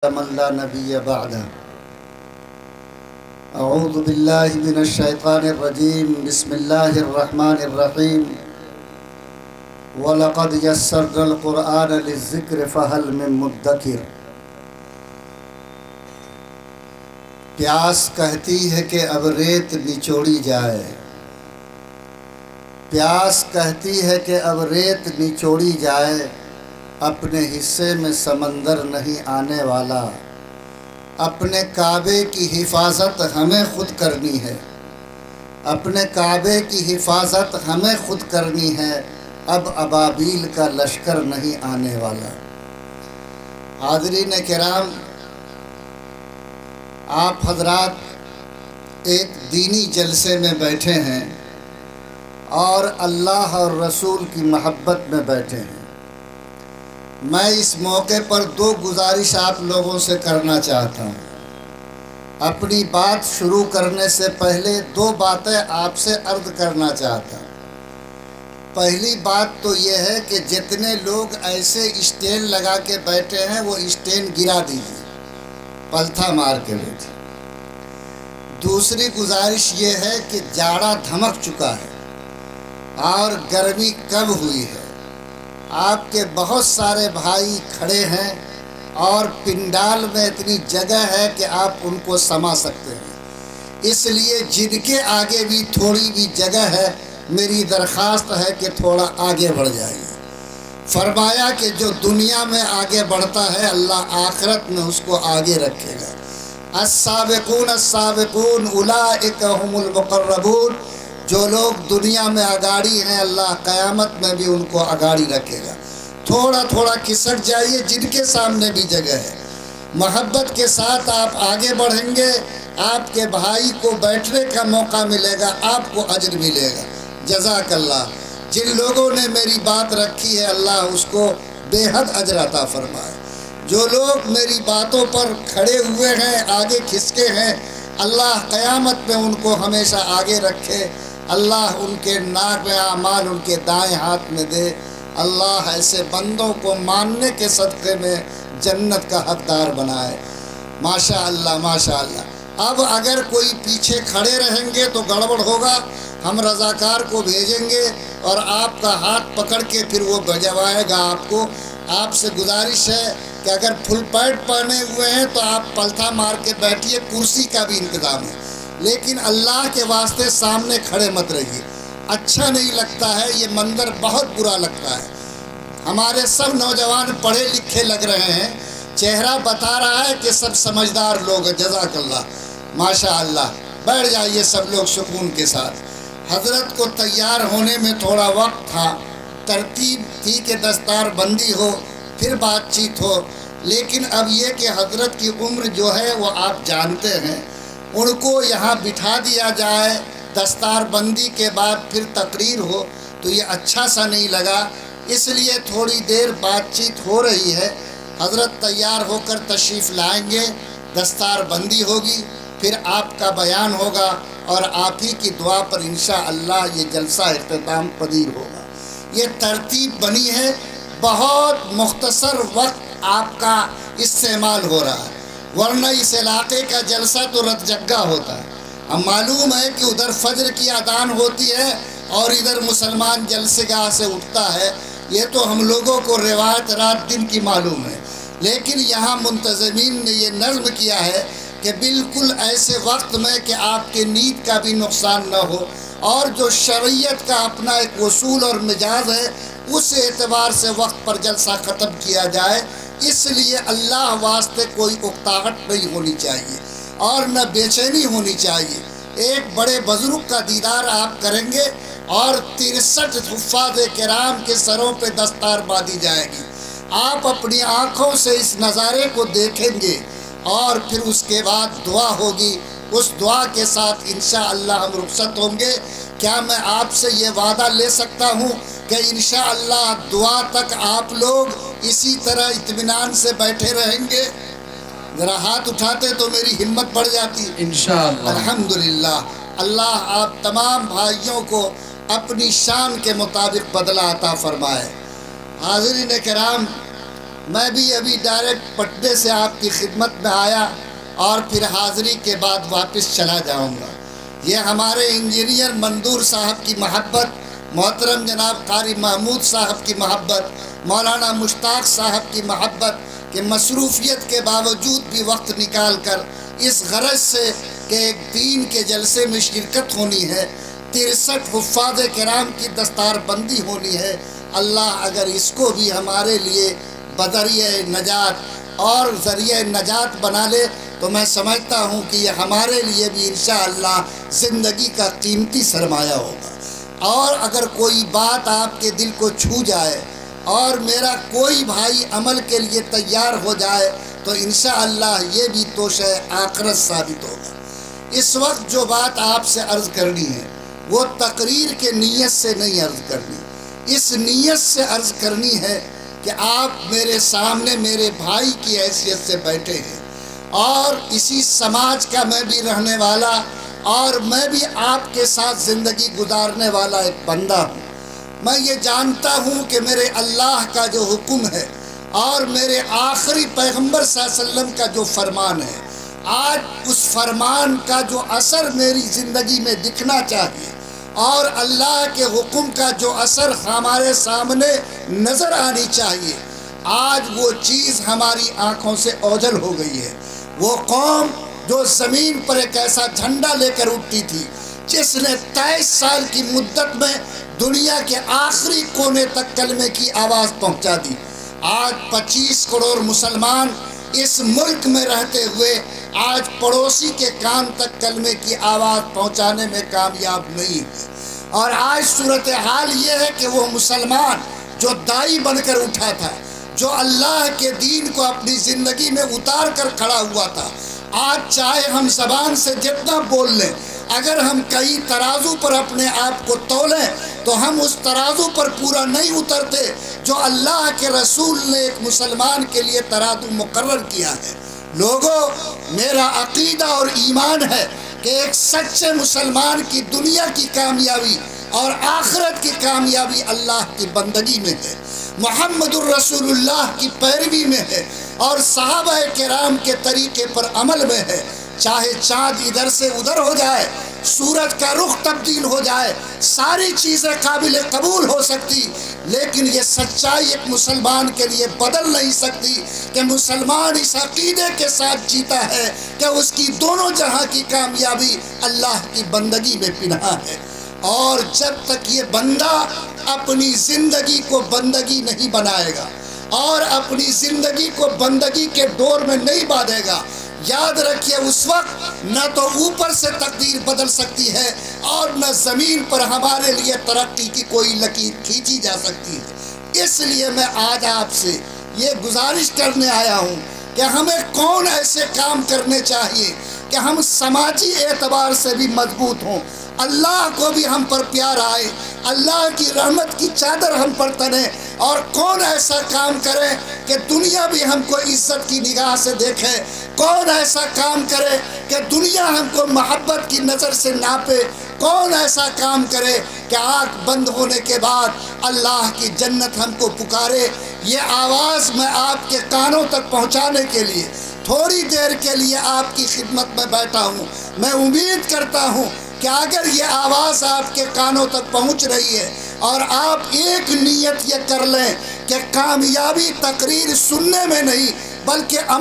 من لا نبی بعدہ اعوذ باللہ من الشیطان الرجیم بسم اللہ الرحمن الرحیم وَلَقَدْ يَسَّرْنَا الْقُرْآنَ لِلذِّكْرِ فَهَلْ مِن مُدَّكِرٍ۔ پیاس کہتی ہے کہ اب ریت نچوڑی جائے، پیاس کہتی ہے کہ اب ریت نچوڑی جائے، اپنے حصے میں سمندر نہیں آنے والا، اپنے کعبے کی حفاظت ہمیں خود کرنی ہے، اپنے کعبے کی حفاظت ہمیں خود کرنی ہے، اب ابابیل کا لشکر نہیں آنے والا۔ حاضرین کرام، آپ حضرات ایک دینی جلسے میں بیٹھے ہیں اور اللہ اور رسول کی محبت میں بیٹھے ہیں۔ میں اس موقع پر دو گزارش آپ لوگوں سے کرنا چاہتا ہوں۔ اپنی بات شروع کرنے سے پہلے دو باتیں آپ سے عرض کرنا چاہتا ہوں۔ پہلی بات تو یہ ہے کہ جتنے لوگ ایسے اسٹینڈ لگا کے بیٹھے ہیں وہ اسٹینڈ گرا دیجیے، پلتھا مار کے بیٹھے۔ دوسری گزارش یہ ہے کہ جاڑا دھمک چکا ہے اور گرمی کم ہوئی ہے۔ آپ کے بہت سارے بھائی کھڑے ہیں اور پنڈال میں اتنی جگہ ہے کہ آپ ان کو سما سکتے ہیں، اس لیے جن کے آگے بھی تھوڑی بھی جگہ ہے، میری درخواست ہے کہ تھوڑا آگے بڑھ جائیے۔ فرمایا کہ جو دنیا میں آگے بڑھتا ہے اللہ آخرت میں اس کو آگے رکھے گا۔ السابقون السابقون اولئک هم المقربون، جو لوگ دنیا میں اگاڑی ہیں اللہ قیامت میں بھی ان کو اگاڑی رکھے گا۔ تھوڑا تھوڑا کھسک جائیے، جن کے سامنے بھی جگہ ہے۔ محبت کے ساتھ آپ آگے بڑھیں گے، آپ کے بھائی کو بیٹھنے کا موقع ملے گا، آپ کو اجر ملے گا۔ جزاک اللہ۔ جن لوگوں نے میری بات رکھی ہے اللہ اس کو بے حد اجر عطا فرمائے۔ جو لوگ میری باتوں پر کھڑے ہوئے ہیں، آگے کھسکے ہیں، اللہ قیامت میں ان کو ہمیشہ آگے رکھے۔ اللہ ان کے ناک اعمال ان کے دائیں ہاتھ میں دے۔ اللہ ایسے بندوں کو ماننے کے صدقے میں جنت کا حقدار بنائے۔ ماشاء اللہ ماشاء اللہ۔ اب اگر کوئی پیچھے کھڑے رہیں گے تو گڑبڑ ہوگا، ہم رضاکار کو بھیجیں گے اور آپ کا ہاتھ پکڑ کے پھر وہ بھجوائے گا آپ کو۔ آپ سے گزارش ہے کہ اگر فل پیڈ پہنے ہوئے ہیں تو آپ پلتھا مار کے بیٹھیے، کرسی کا بھی انتظام ہے، لیکن اللہ کے واسطے سامنے کھڑے مت رہیے۔ اچھا نہیں لگتا ہے، یہ منظر بہت برا لگتا ہے۔ ہمارے سب نوجوان پڑھے لکھے لگ رہے ہیں، چہرہ بتا رہا ہے کہ سب سمجھدار لوگ ہیں۔ جزاک اللہ ماشاء اللہ۔ بیٹھ جائیے سب لوگ سکون کے ساتھ۔ حضرت کو تیار ہونے میں تھوڑا وقت تھا، ترتیب تھی کہ دستار بندی ہو پھر بات چیت ہو، لیکن اب یہ کہ حضرت کی عمر جو ہے وہ آپ جانتے ہیں، ان کو یہاں بٹھا دیا جائے، دستار بندی کے بعد پھر تقریر ہو تو یہ اچھا سا نہیں لگا، اس لیے تھوڑی دیر بات چیت ہو رہی ہے۔ حضرت تیار ہو کر تشریف لائیں گے، دستار بندی ہوگی، پھر آپ کا بیان ہوگا اور آپ ہی کی دعا پر انشاءاللہ یہ جلسہ اختتام پذیر ہوگا۔ یہ ترتیب بنی ہے، بہت مختصر وقت آپ کا استعمال ہو رہا ہے، ورنہ اس علاقے کا جلسہ تو رت جگہ ہوتا ہے۔ ہم معلوم ہے کہ ادھر فجر کی اذان ہوتی ہے اور ادھر مسلمان جلسے گاہ سے اٹھتا ہے، یہ تو ہم لوگوں کو روایت رات دن کی معلوم ہے، لیکن یہاں منتظمین نے یہ نظم کیا ہے کہ بالکل ایسے وقت میں کہ آپ کے نیند کا بھی نقصان نہ ہو، اور جو شریعت کا اپنا ایک اصول اور مزاج ہے اس اعتبار سے وقت پر جلسہ ختم کیا جائے۔ اس لیے اللہ واسطے کوئی اکتاہٹ نہیں ہونی چاہیے اور نہ بے چینی ہونی چاہیے۔ ایک بڑے بزرگ کا دیدار آپ کریں گے اور 63 حفاظ کرام کے سروں پہ دستار باندھی جائے گی، آپ اپنی آنکھوں سے اس نظارے کو دیکھیں گے اور پھر اس کے بعد دعا ہوگی۔ اس دعا کے ساتھ انشاءاللہ ہم رخصت ہوں گے۔ کیا میں آپ سے یہ وعدہ لے سکتا ہوں کہ انشاءاللہ دعا تک آپ لوگ اسی طرح اطمینان سے بیٹھے رہیں گے؟ ذرا ہاتھ اٹھاتے تو میری ہمت بڑھ جاتی۔ انشاءاللہ الحمدللہ۔ اللہ آپ تمام بھائیوں کو اپنی شان کے مطابق بدلہ عطا فرمائے۔ حاضرین کرام، میں بھی ابھی ڈائریکٹ پٹنے سے آپ کی خدمت میں آیا اور پھر حاضری کے بعد واپس چلا جاؤں گا۔ یہ ہمارے انجینئر مندور صاحب کی محبت، محترم جناب قاری محمود صاحب کی محبت، مولانا مشتاق صاحب کی محبت کہ مصروفیت کے باوجود بھی وقت نکال کر اس غرض سے کہ ایک دین کے جلسے میں شرکت ہونی ہے، 63 حفاظ کرام کی دستار بندی ہونی ہے، اللہ اگر اس کو بھی ہمارے لیے بدریہ نجات اور ذریعہ نجات بنا لے تو میں سمجھتا ہوں کہ یہ ہمارے لیے بھی انشاءاللہ زندگی کا قیمتی سرمایہ ہوگا۔ اور اگر کوئی بات آپ کے دل کو چھو جائے اور میرا کوئی بھائی عمل کے لیے تیار ہو جائے تو انشاءاللہ یہ بھی توشہ آخرت ثابت ہوگا۔ اس وقت جو بات آپ سے عرض کرنی ہے وہ تقریر کے نیت سے نہیں عرض کرنی، اس نیت سے عرض کرنی ہے کہ آپ میرے سامنے میرے بھائی کی حیثیت سے بیٹھے ہیں اور اسی سماج کا میں بھی رہنے والا اور میں بھی آپ کے ساتھ زندگی گزارنے والا ایک بندہ ہوں۔ میں یہ جانتا ہوں کہ میرے اللہ کا جو حکم ہے اور میرے آخری پیغمبر صلی اللہ علیہ وسلم کا جو فرمان ہے، آج اس فرمان کا جو اثر میری زندگی میں دکھنا چاہیے اور اللہ کے حکم کا جو اثر ہمارے سامنے نظر آنی چاہیے، آج وہ چیز ہماری آنکھوں سے اوجھل ہو گئی ہے۔ وہ قوم جو زمین پر ایک ایسا جھنڈا لے کر اٹھتی تھی جس نے 23 سال کی مدت میں دنیا کے آخری کونے تک کلمے کی آواز پہنچا دی، آج 25 کروڑ مسلمان اس ملک میں رہتے ہوئے آج پڑوسی کے کان تک کلمے کی آواز پہنچانے میں کامیاب نہیں ہے۔ اور آج صورتحال یہ ہے کہ وہ مسلمان جو دائی بن کر اٹھا تھا، جو اللہ کے دین کو اپنی زندگی میں اتار کر کھڑا ہوا تھا، آج چاہے ہم زبان سے جتنا بول لیں، اگر ہم کئی ترازو پر اپنے آپ کو تولیں تو ہم اس ترازو پر پورا نہیں اترتے جو اللہ کے رسول نے ایک مسلمان کے لیے ترازو مقرر کیا ہے۔ لوگوں، میرا عقیدہ اور ایمان ہے کہ ایک سچے مسلمان کی دنیا کی کامیابی اور آخرت کی کامیابی اللہ کی بندگی میں ہے، محمد الرسول اللہ کی پیروی میں ہے اور صحابہ کرام کے طریقے پر عمل میں ہے۔ چاہے چاند ادھر سے ادھر ہو جائے، سورج کا رخ تبدیل ہو جائے، ساری چیزیں قابل قبول ہو سکتی، لیکن یہ سچائی ایک مسلمان کے لیے بدل نہیں سکتی کہ مسلمان اس عقیدے کے ساتھ جیتا ہے کہ اس کی دونوں جہاں کی کامیابی اللہ کی بندگی میں پنہاں ہے۔ اور جب تک یہ بندہ اپنی زندگی کو بندگی نہیں بنائے گا اور اپنی زندگی کو بندگی کے ڈور میں نہیں باندھے گا، یاد رکھیے اس وقت نہ تو اوپر سے تقدیر بدل سکتی ہے اور نہ زمین پر ہمارے لیے ترقی کی کوئی لکیر کھینچی جا سکتی ہے۔ اس لیے میں آج آپ سے یہ گزارش کرنے آیا ہوں کہ ہمیں کون ایسے کام کرنے چاہیے کہ ہم سماجی اعتبار سے بھی مضبوط ہوں، اللہ کو بھی ہم پر پیار آئے، اللہ کی رحمت کی چادر ہم پر تنے، اور کون ایسا کام کرے کہ دنیا بھی ہم کو عزت کی نگاہ سے دیکھے، کون ایسا کام کرے کہ دنیا ہم کو محبت کی نظر سے ناپے، کون ایسا کام کرے کہ آنکھ بند ہونے کے بعد اللہ کی جنت ہم کو پکارے۔ یہ آواز میں آپ کے کانوں تک پہنچانے کے لیے تھوڑی دیر کے لیے آپ کی خدمت میں بیٹھا ہوں۔ میں امید کرتا ہوں کہ اگر یہ آواز آپ کے کانوں تک پہنچ رہی ہے اور آپ ایک نیت یہ کر لیں کہ کامیابی تقریر سننے میں نہیں بلکہ